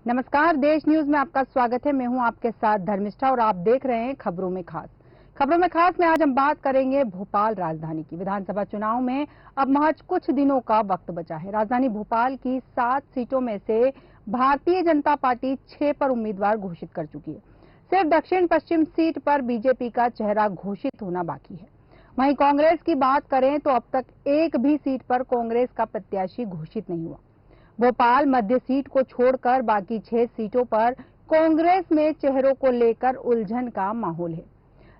नमस्कार, देश न्यूज में आपका स्वागत है। मैं हूं आपके साथ धर्मिष्ठा और आप देख रहे हैं खबरों में खास। खबरों में खास में आज हम बात करेंगे भोपाल राजधानी की। विधानसभा चुनाव में अब महज कुछ दिनों का वक्त बचा है। राजधानी भोपाल की 7 सीटों में से भारतीय जनता पार्टी 6 पर उम्मीदवार घोषित कर चुकी है। सिर्फ दक्षिण पश्चिम सीट पर बीजेपी का चेहरा घोषित होना बाकी है। वहीं कांग्रेस की बात करें तो अब तक एक भी सीट पर कांग्रेस का प्रत्याशी घोषित नहीं हुआ। भोपाल मध्य सीट को छोड़कर बाकी 6 सीटों पर कांग्रेस में चेहरों को लेकर उलझन का माहौल है।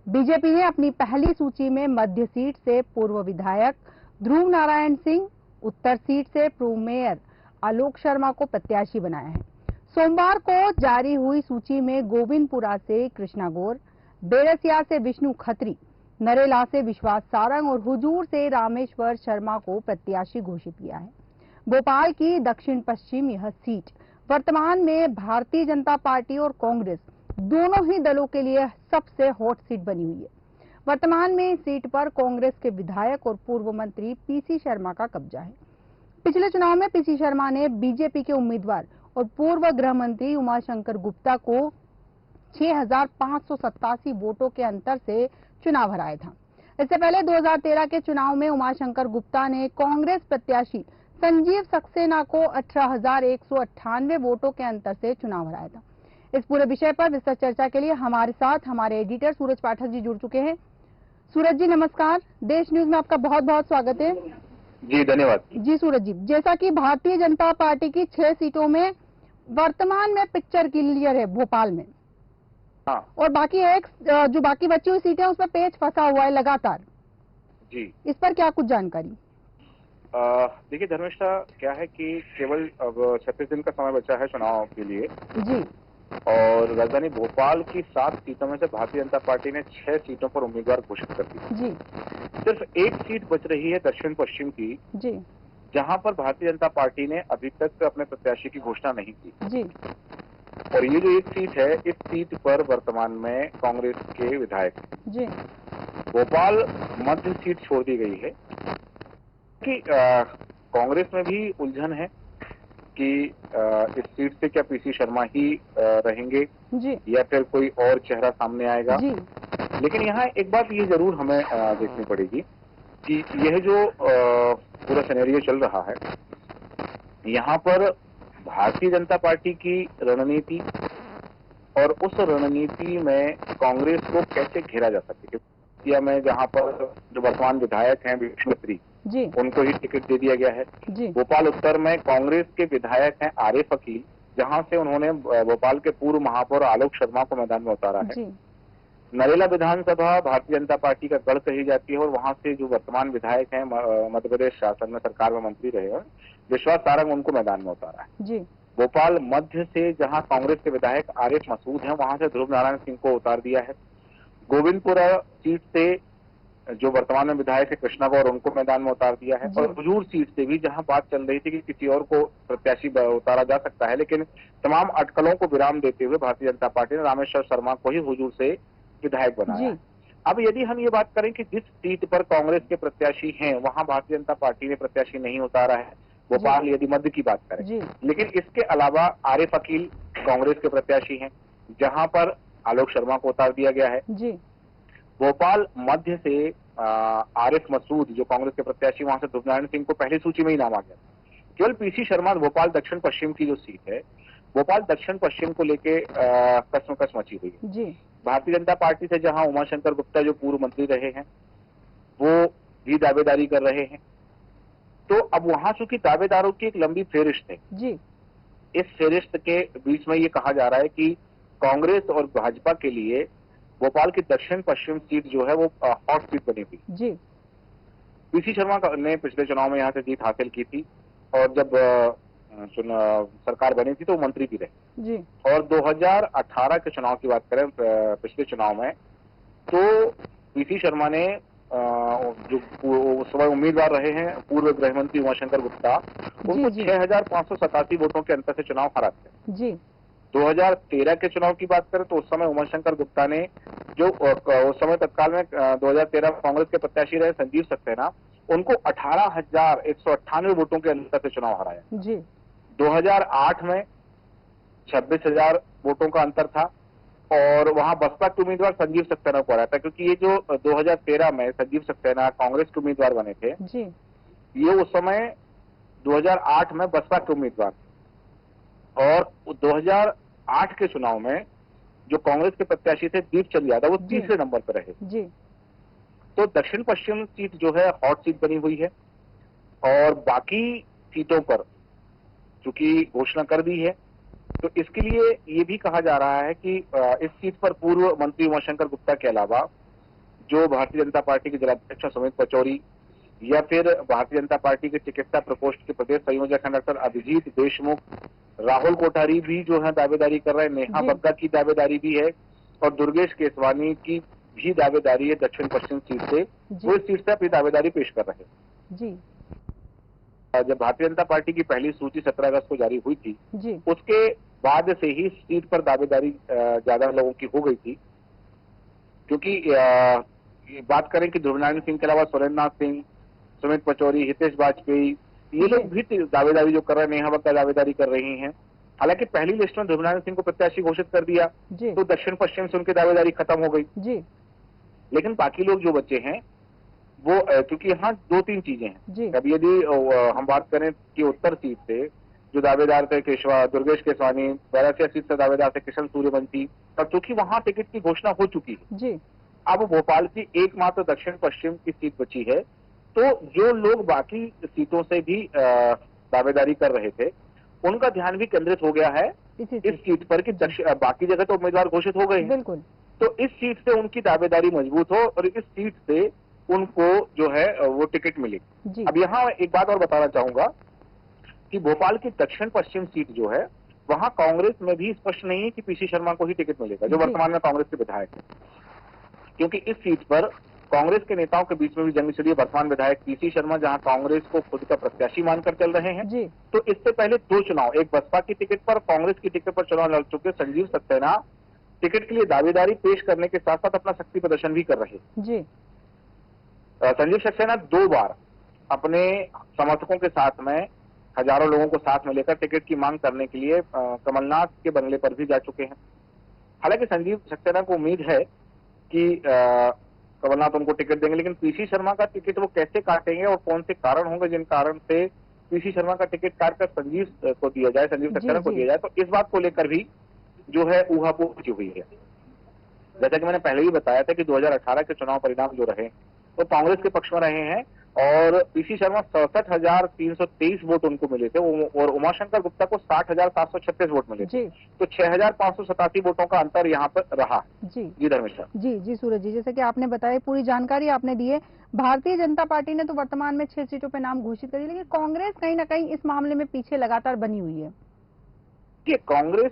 बीजेपी ने अपनी पहली सूची में मध्य सीट से पूर्व विधायक ध्रुव नारायण सिंह, उत्तर सीट से पूर्व मेयर आलोक शर्मा को प्रत्याशी बनाया है। सोमवार को जारी हुई सूची में गोविंदपुरा से कृष्णा गौर, बेरसिया से विष्णु खत्री, नरेला से विश्वास सारंग और हुजूर से रामेश्वर शर्मा को प्रत्याशी घोषित किया है। भोपाल की दक्षिण पश्चिम यह सीट वर्तमान में भारतीय जनता पार्टी और कांग्रेस दोनों ही दलों के लिए सबसे हॉट सीट बनी हुई है। वर्तमान में इस सीट पर कांग्रेस के विधायक और पूर्व मंत्री पीसी शर्मा का कब्जा है। पिछले चुनाव में पीसी शर्मा ने बीजेपी के उम्मीदवार और पूर्व गृह मंत्री उमाशंकर गुप्ता को 6,587 वोटों के अंतर से चुनाव हराया था। इससे पहले 2013 के चुनाव में उमाशंकर गुप्ता ने कांग्रेस प्रत्याशी संजीव सक्सेना को 18,198 वोटों के अंतर से चुनाव हराया था। इस पूरे विषय पर विस्तृत चर्चा के लिए हमारे साथ हमारे एडिटर सूरज पाठक जी जुड़ चुके हैं। सूरज जी नमस्कार, देश न्यूज में आपका बहुत बहुत स्वागत है। जी धन्यवाद। जी सूरज जी, जैसा कि भारतीय जनता पार्टी की 6 सीटों में वर्तमान में पिक्चर क्लियर है भोपाल में, हाँ, और बाकी जो बाकी बची हुई सीटें उसमें पेच फंसा हुआ है लगातार जी। इस पर क्या कुछ जानकारी? देखिए धर्मिष्ठा, क्या है कि केवल अब 36 दिन का समय बचा है चुनाव के लिए जी, और राजधानी भोपाल की 7 सीटों में से भारतीय जनता पार्टी ने 6 सीटों पर उम्मीदवार घोषित कर दिए। जी, सिर्फ एक सीट बच रही है दक्षिण पश्चिम की, जी, जहां पर भारतीय जनता पार्टी ने अभी तक अपने प्रत्याशी की घोषणा नहीं की। जी, और ये जो एक सीट है, इस सीट पर वर्तमान में कांग्रेस के विधायक जी, भोपाल मध्य सीट छोड़ दी गई है कि कांग्रेस में भी उलझन है कि इस सीट से क्या पीसी शर्मा ही रहेंगे जी, या फिर कोई और चेहरा सामने आएगा। जी, लेकिन यहाँ एक बात ये जरूर हमें देखनी पड़ेगी कि यह जो पूरा सिनेरियो चल रहा है, यहाँ पर भारतीय जनता पार्टी की रणनीति और उस रणनीति में कांग्रेस को कैसे घेरा जा सके। या में जहाँ पर जो वर्तमान विधायक हैं विष्णु खत्री, जी, उनको ही टिकट दे दिया गया है। जी, भोपाल उत्तर में कांग्रेस के विधायक हैं आरिफ अकील, जहां से उन्होंने भोपाल के पूर्व महापौर आलोक शर्मा को मैदान में उतारा है। जी, नरेला विधानसभा भारतीय जनता पार्टी का गढ़ कही जाती है और वहां से जो वर्तमान विधायक हैं मध्य प्रदेश शासन में सरकार में मंत्री रहे हैं विश्वास सारंग, उनको मैदान में उतारा है। जी, भोपाल मध्य से जहां कांग्रेस के विधायक आरिफ मसूद हैं, वहां से ध्रुव नारायण सिंह को उतार दिया है। गोविंदपुरा सीट से जो वर्तमान में विधायक है कृष्णा गौर, उनको मैदान में उतार दिया है। और हुजूर सीट से भी जहां बात चल रही थी कि किसी और को प्रत्याशी उतारा जा सकता है, लेकिन तमाम अटकलों को विराम देते हुए भारतीय जनता पार्टी ने रामेश्वर शर्मा को ही हुजूर से विधायक बनाया है। अब यदि हम ये बात करें कि जिस सीट पर कांग्रेस के प्रत्याशी हैं वहां भारतीय जनता पार्टी ने प्रत्याशी नहीं उतारा है, भोपाल यदि मध्य की बात करें, लेकिन इसके अलावा आरिफ अकील कांग्रेस के प्रत्याशी हैं, जहां पर आलोक शर्मा को उतार दिया गया है। भोपाल मध्य से आरिफ मसूद जो कांग्रेस के प्रत्याशी, वहां से ध्रुव नारायण सिंह को पहली सूची में ही नाम आ गया। केवल पीसी शर्मा भोपाल दक्षिण पश्चिम की जो सीट है, भोपाल दक्षिण पश्चिम को लेके कसमकस मची हुई है। भारतीय जनता पार्टी से जहां उमाशंकर गुप्ता जो पूर्व मंत्री रहे हैं वो भी दावेदारी कर रहे हैं, तो अब वहां चूंकि दावेदारों की एक लंबी फेरिस्त है, इस फेरिस्त के बीच में ये कहा जा रहा है कि कांग्रेस और भाजपा के लिए भोपाल की दक्षिण पश्चिम सीट जो है वो हॉट सीट बनी हुई। पीसी शर्मा ने पिछले चुनाव में यहाँ से जीत हासिल की थी और जब सरकार बनी थी तो मंत्री भी रहे। और 2018 के चुनाव की बात करें, पिछले चुनाव में, तो पीसी शर्मा ने जो उस समय उम्मीदवार रहे हैं पूर्व गृह मंत्री उमाशंकर गुप्ता, उनको 6,587 वोटों के अंतर से चुनाव हराते। 2013 के चुनाव की बात करें तो उस समय उमाशंकर गुप्ता ने जो उस समय तत्काल में 2013 कांग्रेस के प्रत्याशी रहे संजीव सक्सेना, उनको 18,198 वोटों के अंतर से चुनाव हराया। 2008 में 26,000 वोटों का अंतर था और वहां बसपा के उम्मीदवार संजीव सक्सेना को हराया था, क्योंकि ये जो 2013 में संजीव सक्सेना कांग्रेस के उम्मीदवार बने थे, जी ये उस समय 2008 में बसपा के उम्मीदवार थे और 2008 के चुनाव में जो कांग्रेस के प्रत्याशी थे दीपचंद यादव, वो जी। तीसरे नंबर पर रहे। जी तो दक्षिण पश्चिम सीट जो है हॉट सीट बनी हुई है और बाकी सीटों पर चूंकि घोषणा कर दी है, तो इसके लिए ये भी कहा जा रहा है कि इस सीट पर पूर्व मंत्री उमाशंकर गुप्ता के अलावा जो भारतीय जनता पार्टी के जिलाध्यक्ष सुमित पचौरी या फिर भारतीय जनता पार्टी के चिकित्सा प्रकोष्ठ के प्रदेश संयोजक हैं डॉक्टर अभिजीत देशमुख, राहुल कोठारी भी जो है दावेदारी कर रहे हैं, नेहा जी। बग्गा की दावेदारी भी है और दुर्गेश केसवानी की भी दावेदारी है दक्षिण पश्चिम सीट से। जी। वो इस सीट से अपनी दावेदारी पेश कर रहे हैं। जी जब भारतीय जनता पार्टी की पहली सूची 17 अगस्त को जारी हुई थी, जी उसके बाद से ही सीट पर दावेदारी ज्यादा लोगों की हो गई थी, क्योंकि ये बात करें कि ध्रुवनारायण सिंह के अलावा सुरेंद्र नाथ सिंह, सुमित पचौरी, हितेश वाजपेयी, ये लोग भी दावेदारी जो कर रहे हैं, नेहा बग्गा दावेदारी कर रही हैं। हालांकि पहली लिस्ट में ध्रुवनारायण सिंह को प्रत्याशी घोषित कर दिया जी तो दक्षिण पश्चिम से उनकी दावेदारी खत्म हो गई, जी लेकिन बाकी लोग जो बचे हैं वो क्योंकि यहाँ दो तीन चीजें हैं। जी अब यदि हम बात करें कि उत्तर सीट से जो दावेदार थे दुर्गेश केसवानी, बैरासिया सीट से दावेदार थे किशन सूर्यवंशी, और चूंकि वहां टिकट की घोषणा हो चुकी है, जी अब भोपाल की एकमात्र दक्षिण पश्चिम की सीट बची है, तो जो लोग बाकी सीटों से भी दावेदारी कर रहे थे उनका ध्यान भी केंद्रित हो गया है इसी इस सीट पर कि बाकी जगह तो उम्मीदवार घोषित हो गए हैं, बिल्कुल तो इस सीट से उनकी दावेदारी मजबूत हो और इस सीट से उनको जो है वो टिकट मिले। जी अब यहाँ एक बात और बताना चाहूंगा कि भोपाल की दक्षिण पश्चिम सीट जो है वहां कांग्रेस में भी स्पष्ट नहीं है कि पीसी शर्मा को ही टिकट मिलेगा, जो जी। वर्तमान में कांग्रेस के विधायक है, क्योंकि इस सीट पर कांग्रेस के नेताओं के बीच में भी जंग छिड़ी है। वर्तमान विधायक पीसी शर्मा जहां कांग्रेस को खुद का प्रत्याशी मानकर चल रहे हैं, जी तो इससे पहले दो चुनाव, एक बसपा की टिकट पर, कांग्रेस की टिकट पर चुनाव लड़ चुके संजीव सक्सेना टिकट के लिए दावेदारी पेश करने के साथ साथ अपना शक्ति प्रदर्शन भी कर रहे हैं। जी संजीव सक्सेना 2 बार अपने समर्थकों के साथ में हजारों लोगों को साथ में लेकर टिकट की मांग करने के लिए कमलनाथ के बंगले पर भी जा चुके हैं। हालांकि संजीव सक्सेना को उम्मीद है कि कमलनाथ उनको टिकट देंगे, लेकिन पीसी शर्मा का टिकट वो कैसे काटेंगे और कौन से कारण होंगे जिन कारण से पीसी शर्मा का टिकट काटकर संजीव को दिया जाए, संजीव सक्सेना को दिया जाए, तो इस बात को लेकर भी जो है ऊहापोह मची हुई है। जैसा कि मैंने पहले भी बताया था कि 2018 के चुनाव परिणाम जो रहे वो कांग्रेस के पक्ष में रहे हैं और पीसी शर्मा 67,323 वोट उनको मिले थे और उमाशंकर गुप्ता को 60,736 वोट मिले थे, तो 6,587 वोटों का अंतर यहाँ पर रहा। जी धर्मेश जी सूरज जी, जैसे कि आपने बताया, पूरी जानकारी आपने दी है। भारतीय जनता पार्टी ने तो वर्तमान में 6 सीटों पे नाम घोषित करी, लेकिन कांग्रेस कहीं ना कहीं इस मामले में पीछे लगातार बनी हुई है। कि कांग्रेस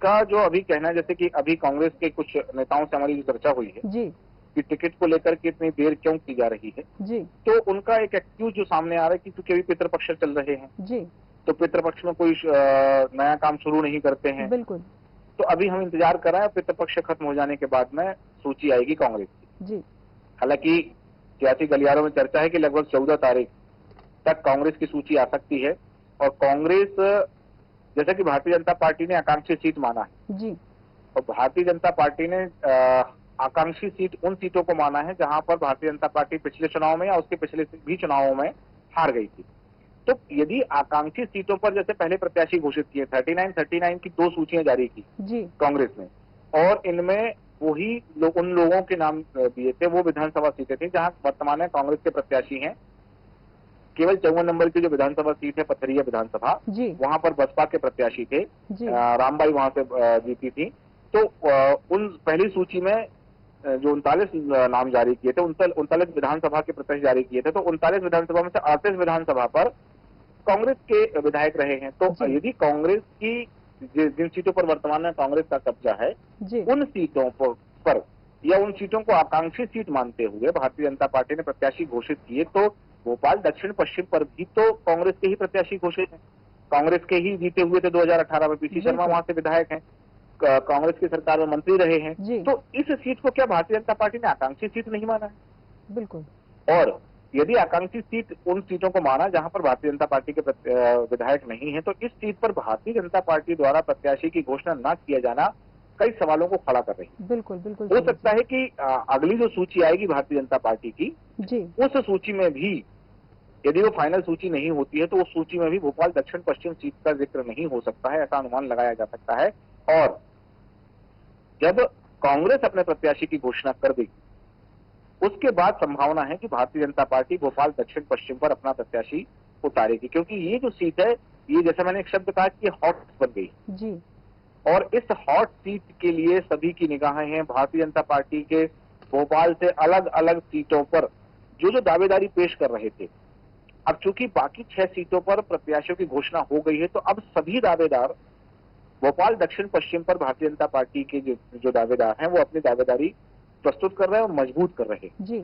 का जो अभी कहना है, जैसे कि अभी कांग्रेस के कुछ नेताओं से हमारी जो चर्चा हुई है जी कि टिकट को लेकर के इतनी देर क्यों की जा रही है, जी तो उनका एक एक्सक्यूज जो सामने आ रहा है कि क्योंकि अभी पितृपक्ष चल रहे हैं, जी तो पितृपक्ष में कोई नया काम शुरू नहीं करते हैं, बिल्कुल। तो अभी हम इंतजार कर रहे हैं पितृपक्ष खत्म हो जाने के बाद में सूची आएगी कांग्रेस की। जी हालांकि सियासी गलियारों में चर्चा है कि लगभग 14 तारीख तक कांग्रेस की सूची आ सकती है और कांग्रेस, जैसा कि भारतीय जनता पार्टी ने आकांक्षी सीट माना है, जी और भारतीय जनता पार्टी ने आकांक्षी सीट उन सीटों को माना है जहां पर भारतीय जनता पार्टी पिछले चुनाव में या उसके पिछले भी चुनावों में हार गई थी। तो यदि आकांक्षी सीटों पर जैसे पहले प्रत्याशी घोषित किए 39 की 2 सूचियां जारी की जी कांग्रेस ने, और इनमें वही उन लोगों के नाम दिए थे, वो विधानसभा सीटें थी जहां वर्तमान में कांग्रेस के प्रत्याशी हैं। केवल 54 नंबर की जो विधानसभा सीट है पथरिया विधानसभा, वहां पर बसपा के प्रत्याशी थे, रामबाई वहां से जीती थी। तो उन पहली सूची में जो 39 नाम जारी किए थे, 39 विधानसभा के प्रत्याशी जारी किए थे, तो 39 विधानसभा में से 38 विधानसभा पर कांग्रेस के विधायक रहे हैं। तो यदि कांग्रेस की जिन सीटों पर वर्तमान में कांग्रेस का कब्जा है, उन सीटों पर या उन सीटों को आकांक्षी सीट मानते हुए भारतीय जनता पार्टी ने प्रत्याशी घोषित किए, तो भोपाल दक्षिण पश्चिम पर भी तो कांग्रेस के ही प्रत्याशी घोषित हैं, कांग्रेस के ही जीते हुए थे 2018 में। पीसी शर्मा वहां से विधायक हैं, कांग्रेस की सरकार में मंत्री रहे हैं, तो इस सीट को क्या भारतीय जनता पार्टी ने आकांक्षी सीट नहीं माना है? बिल्कुल। और यदि आकांक्षी सीट उन सीटों को माना जहां पर भारतीय जनता पार्टी के विधायक नहीं है, तो इस सीट पर भारतीय जनता पार्टी द्वारा प्रत्याशी की घोषणा न किया जाना कई सवालों को खड़ा कर रही है। बिल्कुल बिल्कुल हो सकता है कि अगली जो सूची आएगी भारतीय जनता पार्टी की, जी, उस सूची में भी यदि वो फाइनल सूची नहीं होती है, तो उस सूची में भी भोपाल दक्षिण पश्चिम सीट का जिक्र नहीं हो सकता है, ऐसा अनुमान लगाया जा सकता है। और जब कांग्रेस अपने प्रत्याशी की घोषणा कर देगी, उसके बाद संभावना है कि भारतीय जनता पार्टी भोपाल दक्षिण पश्चिम पर अपना प्रत्याशी उतारेगी, क्योंकि ये जो सीट है, ये जैसा मैंने एक शब्द कहा कि हॉट बन गई जी, और इस हॉट सीट के लिए सभी की निगाहें हैं। भारतीय जनता पार्टी के भोपाल से अलग अलग सीटों पर जो दावेदारी पेश कर रहे थे, अब चूंकि बाकी 6 सीटों पर प्रत्याशियों की घोषणा हो गई है, तो अब सभी दावेदार भोपाल दक्षिण पश्चिम पर भारतीय जनता पार्टी के जो दावेदार हैं, वो अपनी दावेदारी प्रस्तुत कर रहे हैं और मजबूत कर रहे हैं। जी,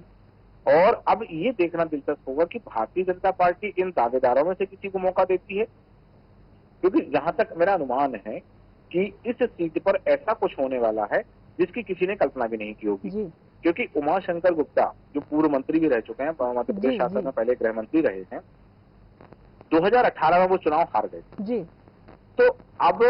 और अब ये देखना दिलचस्प होगा कि भारतीय जनता पार्टी इन दावेदारों में से किसी को मौका देती है, क्योंकि जहां तक मेरा अनुमान है कि इस सीट पर ऐसा कुछ होने वाला है जिसकी किसी ने कल्पना भी नहीं की होगी। जी, क्योंकि उमाशंकर गुप्ता जो पूर्व मंत्री भी रह चुके हैं, मध्य प्रदेश शासन में पहले गृह मंत्री रहे हैं, 2018 में वो चुनाव हार गए जी, तो अब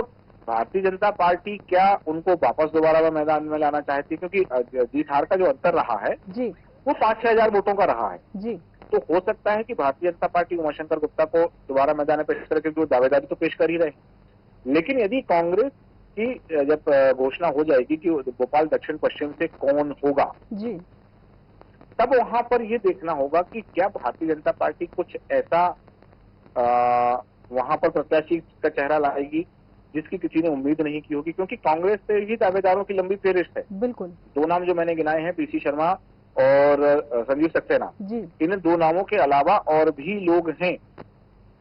भारतीय जनता पार्टी क्या उनको वापस दोबारा मैदान में लाना चाहती है, क्योंकि जीत हार का जो अंतर रहा है जी, वो 5-6 हजार वोटों का रहा है। जी, तो हो सकता है कि भारतीय जनता पार्टी उमाशंकर गुप्ता को दोबारा मैदान में पेश करे, क्योंकि वो दावेदारी तो पेश कर ही रहे हैं। लेकिन यदि कांग्रेस की जब घोषणा हो जाएगी कि भोपाल दक्षिण पश्चिम से कौन होगा, जी, तब वहां पर यह देखना होगा कि क्या भारतीय जनता पार्टी कुछ ऐसा वहां पर प्रत्याशी का चेहरा लाएगी जिसकी किसी ने उम्मीद नहीं की होगी, क्योंकि कांग्रेस से ही दावेदारों की लंबी फेहरिस्त है। बिल्कुल, 2 नाम जो मैंने गिनाए हैं, पीसी शर्मा और संजीव सक्सेना, जी, इन 2 नामों के अलावा और भी लोग हैं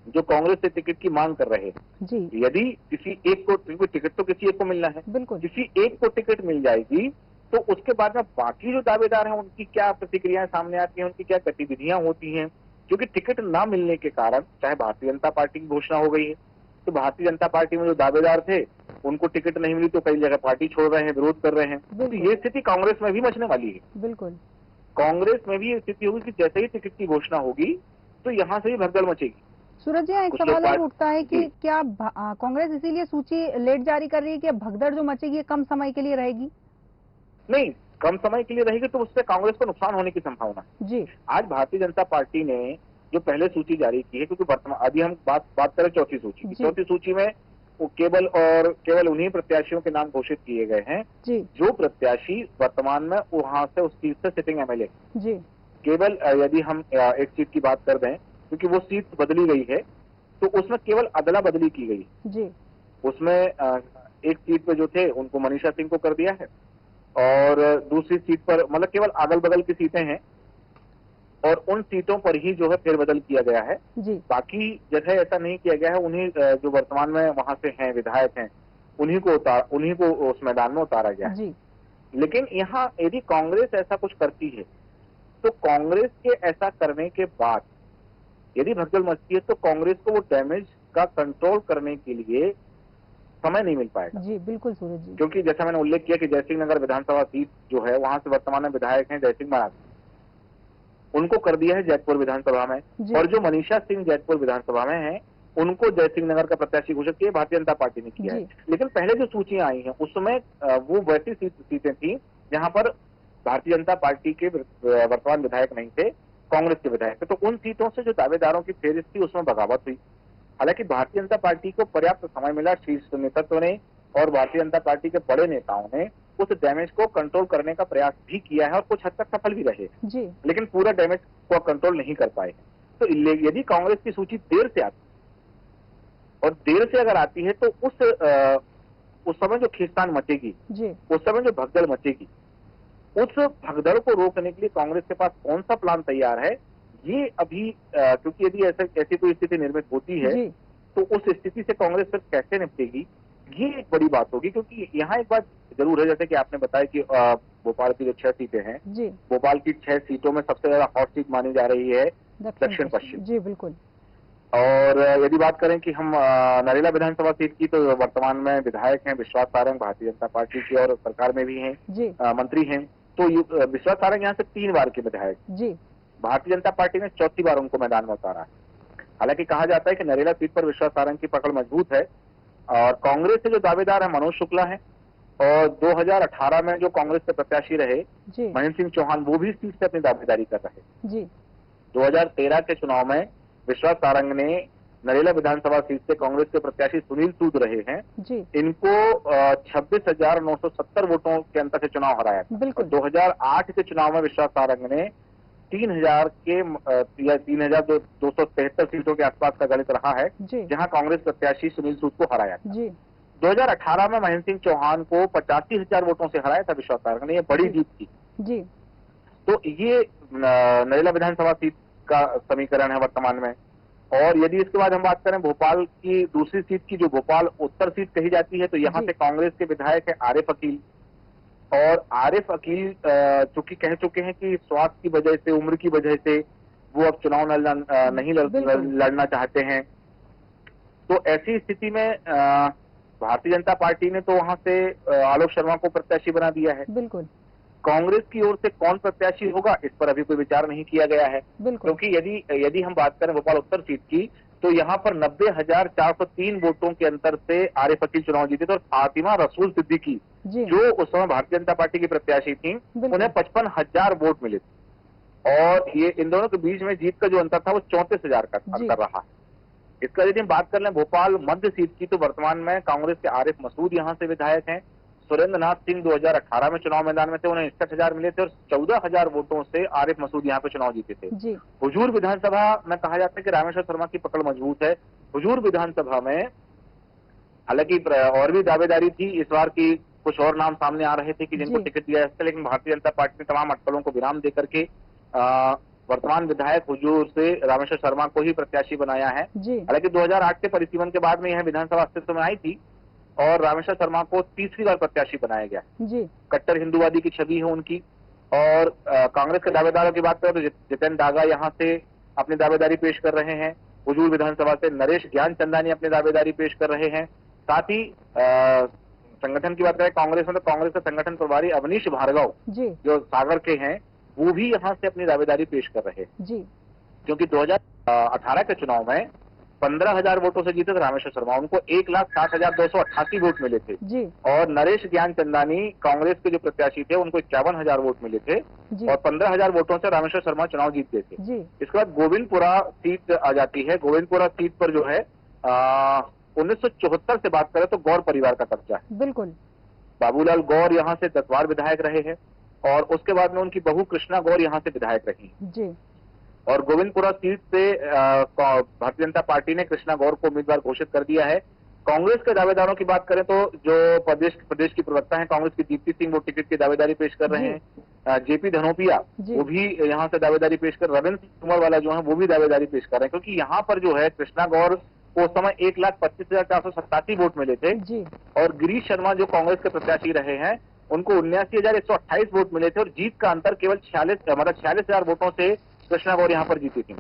जो कांग्रेस से टिकट की मांग कर रहे हैं। जी, यदि किसी एक को, क्योंकि टिकट तो किसी एक को मिलना है, बिल्कुल, किसी एक को टिकट मिल जाएगी, तो उसके बाद में बाकी जो दावेदार हैं उनकी क्या प्रतिक्रियाएं सामने आती हैं, उनकी क्या गतिविधियां होती हैं। क्योंकि टिकट ना मिलने के कारण, चाहे भारतीय जनता पार्टी की घोषणा हो गई है, तो भारतीय जनता पार्टी में जो दावेदार थे उनको टिकट नहीं मिली, तो कई जगह पार्टी छोड़ रहे हैं, विरोध कर रहे हैं। तो ये स्थिति कांग्रेस में भी मचने वाली है। बिल्कुल, कांग्रेस में भी ये स्थिति होगी कि जैसे ही टिकट की घोषणा होगी तो यहाँ से ही भगदड़ मचेगी। सूरज जी, एक सवाल और उठता है कि क्या कांग्रेस इसीलिए सूची लेट जारी कर रही है कि भगदड़ जो मचेगी ये कम समय के लिए रहेगी? नहीं, कम समय के लिए रहेगी तो उससे कांग्रेस को नुकसान होने की संभावना है। जी, आज भारतीय जनता पार्टी ने जो पहले सूची जारी की है, क्योंकि वर्तमान अभी हम बात करें चौथी सूची की, चौथी सूची में वो केवल उन्हीं प्रत्याशियों के नाम घोषित किए गए हैं जी, जो प्रत्याशी वर्तमान में वहां से उस सीट से सिटिंग एमएलए। जी, केवल यदि हम एक सीट की बात कर दें, क्योंकि वो सीट बदली गई है, तो उसमें केवल अदला बदली की गई। जी, उसमें एक सीट पे जो थे उनको मनीषा सिंह को कर दिया है, और दूसरी सीट पर मतलब केवल अगल बगल की सीटें हैं, और उन सीटों पर ही जो है फेरबदल किया गया है। जी, बाकी जगह ऐसा नहीं किया गया है। उन्हीं जो वर्तमान में वहां से हैं विधायक हैं, उन्हीं को उस मैदान में उतारा गया है। जी, लेकिन यहाँ यदि कांग्रेस ऐसा कुछ करती है, तो कांग्रेस के ऐसा करने के बाद यदि भगदड़ मचती है, तो कांग्रेस को वो डैमेज का कंट्रोल करने के लिए समय नहीं मिल पाएगा। जी, बिल्कुल सूरज जी, क्योंकि जैसा मैंने उल्लेख किया कि जयसिंह नगर विधानसभा सीट जो है, वहां से वर्तमान में विधायक हैं जयसिंह महाराज, उनको कर दिया है जैतपुर विधानसभा में, और जो मनीषा सिंह जैतपुर विधानसभा में हैं, उनको जयसिंह नगर का प्रत्याशी घोषित किया भारतीय जनता पार्टी ने किया है। लेकिन पहले जो सूचियां आई हैं उसमें वो वैसी सीटें थी जहां पर भारतीय जनता पार्टी के वर्तमान विधायक नहीं थे, कांग्रेस के विधायक थे। तो उन सीटों से जो दावेदारों की फेहरिस्त थी उसमें बगावत हुई। हालांकि भारतीय जनता पार्टी को पर्याप्त समय मिला, शीर्ष नेतृत्व ने और भारतीय जनता पार्टी के बड़े नेताओं ने उस डैमेज को कंट्रोल करने का प्रयास भी किया है और कुछ हद तक सफल भी रहे, लेकिन पूरा डैमेज को कंट्रोल नहीं कर पाए। तो यदि कांग्रेस की सूची देर से आती और देर से अगर आती है, तो उस समय जो खींचतान मचेगी, उस समय जो भगदड़ मचेगी, उस भगदड़ को रोकने के लिए कांग्रेस के पास कौन सा प्लान तैयार है, ये अभी क्योंकि यदि ऐसी कोई स्थिति निर्मित होती है तो उस स्थिति से कांग्रेस फिर कैसे निपटेगी, ये एक बड़ी बात होगी। क्योंकि यहाँ एक बात जरूर है, जैसे कि आपने बताया कि भोपाल की जो 6 सीटें हैं, भोपाल की 6 सीटों में सबसे ज्यादा हॉट सीट मानी जा रही है दक्षिण पश्चिम। जी बिल्कुल। और यदि बात करें कि हम नरेला विधानसभा सीट की, तो वर्तमान में विधायक हैं विश्वास सारंग भारतीय जनता पार्टी की और सरकार में भी हैं, मंत्री हैं। तो विश्वास सारंग यहाँ से 3 बार के विधायक, भारतीय जनता पार्टी ने चौथी बार उनको मैदान में उतारा है। हालांकि कहा जाता है कि नरेला सीट पर विश्वास सारंग की पकड़ मजबूत है और कांग्रेस से जो दावेदार है मनोज शुक्ला है और 2018 में जो कांग्रेस के प्रत्याशी रहे महेंद्र सिंह चौहान, वो भी इस सीट से अपनी दावेदारी कर रहे हैं। 2013 के चुनाव में विश्वास सारंग ने नरेला विधानसभा सीट से कांग्रेस के प्रत्याशी सुनील सूद रहे हैं, इनको 26,970 वोटों के अंतर से चुनाव हराया था। 2008 के चुनाव में विश्वास सारंग ने 3,000 के या 3,273 सीटों के आसपास का गणित रहा है, जहां कांग्रेस प्रत्याशी सुनील सूद को हराया था। 2018 में महेंद्र सिंह चौहान को 85,000 वोटों से हराया था विश्वास सारंग ने, ये बड़ी जीत थी। तो ये नरेला विधानसभा सीट का समीकरण है वर्तमान में। और यदि इसके बाद हम बात करें भोपाल की दूसरी सीट की, जो भोपाल उत्तर सीट कही जाती है, तो यहाँ से कांग्रेस के विधायक है आरिफ अकील। और आरिफ अकील चूंकि कह चुके हैं कि स्वास्थ्य की वजह से, उम्र की वजह से वो अब चुनाव नहीं लड़ना चाहते हैं। तो ऐसी स्थिति में भारतीय जनता पार्टी ने तो वहां से आलोक शर्मा को प्रत्याशी बना दिया है। कांग्रेस की ओर से कौन प्रत्याशी होगा, इस पर अभी कोई विचार नहीं किया गया है, क्योंकि यदि हम बात करें भोपाल उत्तर सीट की, तो यहाँ पर 90,403 वोटों के अंतर से आरिफ अकील चुनाव जीते थे और फातिमा रसूल सिद्दीकी जो उस समय भारतीय जनता पार्टी की प्रत्याशी थी, उन्हें 55,000 वोट मिले थे। और ये इन दोनों के बीच में जीत का जो अंतर था वो 34,000 का अंतर रहा। इसका यदि हम बात कर लें भोपाल मध्य सीट की, तो वर्तमान में कांग्रेस के आरिफ मसूद यहाँ से विधायक हैं। सुरेंद्र नाथ सिंह 2018 में चुनाव मैदान में थे, उन्हें 61,000 मिले थे और 14,000 वोटों से आरिफ मसूद यहाँ पे चुनाव जीते थे। हुजूर विधानसभा में कहा जाता है कि रामेश्वर शर्मा की पकड़ मजबूत है। हुजूर विधानसभा में हालांकि और भी दावेदारी थी, इस बार की कुछ और नाम सामने आ रहे थे कि जिनको टिकट दिया जाता है, लेकिन भारतीय जनता पार्टी ने तमाम अटकलों को विराम देकर के वर्तमान विधायक हुजूर से रामेश्वर शर्मा को ही प्रत्याशी बनाया है। हालांकि 2008 के परिसीमन के बाद में यह विधानसभा अस्तित्व में आई थी और रामेश्वर शर्मा को तीसरी बार प्रत्याशी बनाया गया। कट्टर हिंदूवादी की छवि है उनकी। और कांग्रेस के दावेदारों की बात करें तो जितेंद्र डागा यहाँ से अपनी दावेदारी पेश कर रहे हैं। हुजूर विधानसभा से नरेश ज्ञानचंदानी अपनी दावेदारी पेश कर रहे हैं। साथ ही संगठन की बात करें कांग्रेस में, तो कांग्रेस के संगठन प्रभारी अवनीश भार्गव जो सागर के हैं, वो भी यहाँ से अपनी दावेदारी पेश कर रहे हैं। क्योंकि 2018 के चुनाव में 15,000 वोटों से जीते थे रामेश्वर शर्मा, उनको 1,60,288 वोट मिले थे। और नरेश ज्ञानचंदानी कांग्रेस के जो प्रत्याशी थे, उनको 51,000 वोट मिले थे और 15,000 वोटों से रामेश्वर शर्मा चुनाव जीत गए थे। इसके बाद गोविंदपुरा सीट आ जाती है। गोविंदपुरा सीट पर जो है 1974 से बात करें तो गौर परिवार का कब्जा है। बाबूलाल गौर यहाँ से 10 बार विधायक रहे हैं और उसके बाद में उनकी बहू कृष्णा गौर यहाँ से विधायक रही। और गोविंदपुरा सीट से भारतीय जनता पार्टी ने कृष्णा गौर को उम्मीदवार घोषित कर दिया है। कांग्रेस के दावेदारों की बात करें तो जो प्रदेश की प्रवक्ता है कांग्रेस की दीप्ति सिंह, वो टिकट की दावेदारी पेश कर रहे हैं। जेपी धनोपिया वो भी यहाँ से दावेदारी पेश कर, रविंद्र कुमार वाला जो है वो भी दावेदारी पेश कर रहे हैं। क्योंकि यहाँ पर जो है कृष्णा गौर को उस समय 1,25,487 वोट मिले थे और गिरीश शर्मा जो कांग्रेस के प्रत्याशी रहे हैं, उनको 79,128 वोट मिले थे और जीत का अंतर केवल 46,000 वोटों से कृष्णा गौर यहाँ पर जीती थी।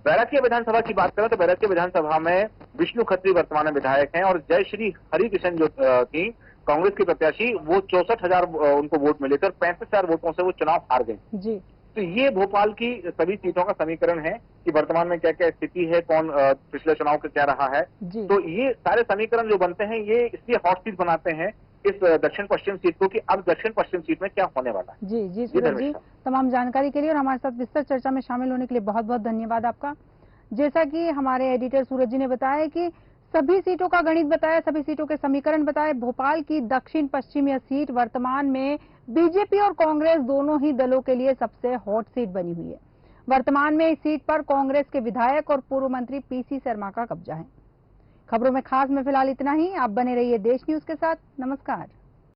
बैराकिया विधानसभा की बात करें तो बैराकिया विधानसभा में विष्णु खत्री वर्तमान में विधायक हैं और जय श्री हरिकिशन जो थी कांग्रेस की प्रत्याशी, वो 64,000 उनको वोट मिले थे और 65,000 वोटों से वो चुनाव हार गए। तो ये भोपाल की सभी सीटों का समीकरण है कि वर्तमान में क्या क्या स्थिति है, कौन पिछले चुनाव का क्या रहा है। तो ये सारे समीकरण जो बनते हैं ये इसलिए हॉट सीट बनाते हैं इस दक्षिण पश्चिम सीट को कि अब दक्षिण पश्चिम सीट में क्या होने वाला है। जी सूरज जी, तमाम जानकारी के लिए और हमारे साथ विस्तृत चर्चा में शामिल होने के लिए बहुत बहुत धन्यवाद आपका। जैसा कि हमारे एडिटर सूरज जी ने बताया कि सभी सीटों का गणित बताया, सभी सीटों के समीकरण बताए। भोपाल की दक्षिण पश्चिम यह सीट वर्तमान में बीजेपी और कांग्रेस दोनों ही दलों के लिए सबसे हॉट सीट बनी हुई है। वर्तमान में इस सीट पर कांग्रेस के विधायक और पूर्व मंत्री पीसी शर्मा का कब्जा है। खबरों में खास में फिलहाल इतना ही। आप बने रहिए देश न्यूज के साथ। नमस्कार।